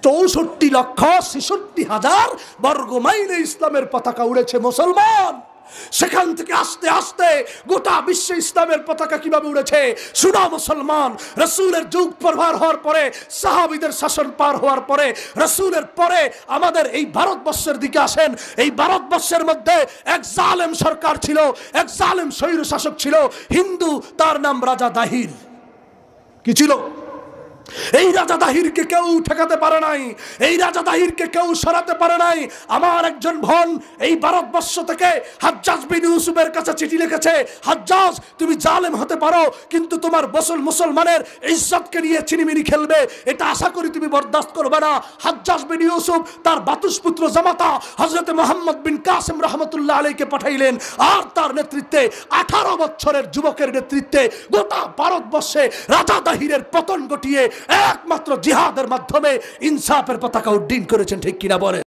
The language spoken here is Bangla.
64,66,000 বর্গ মাইলে ইসলামের পতাকা উড়েছে মুসলমান। সেখান থেকে আস্তে আস্তে গোটা বিশ্বে ইসলামের পতাকা কিভাবে উড়েছে শুনো মুসলমান। রাসূলের যুগ পার হওয়ার পরে, সাহাবীদের শাসন পার হওয়ার পরে, রাসূলের পরে আমাদের এই ভারতবর্ষের দিকে আসেন। এই ভারতবর্ষের মধ্যে এক জালেম সরকার ছিল, এক জালেম স্বৈর শাসক ছিল, হিন্দু, তার নাম রাজা দাহির। কি ছিল? এই রাজা দাহিরকে কেউ ঠেকাতে পারে নাই, এই রাজা দাহিরকে কেউ সরাতে পারে নাই। আমার একজন বোন এই ভারতবর্ষ থেকে হাজ্জাজ বিন ইউসুফের কাছে চিঠি লিখেছে, হাজ্জাজ তুমি জালেম হতে পারো কিন্তু তোমার মুসলমানের ইজ্জতকে নিয়ে চিনিমিনি খেলবে, এটা আশা করি তুমি বরদাস্ত করবে না। হাজ্জাজ বিন ইউসুফ তার বাতুসপুত্র জামাতা হযরত মুহাম্মদ বিন কাসিম রাহমাতুল্লাহ আলাইহিকে পাঠাইলেন, আর তার নেতৃত্বে 18 বছরের যুবকের নেতৃত্বে গোটা ভারতবর্ষে রাজা দাহিরের পতন ঘটিয়ে একমাত্র জিহাদের মাধ্যমে ইনসাফের পতাকা উড্ডীন করেছেন। ঠিক কিনা বলে?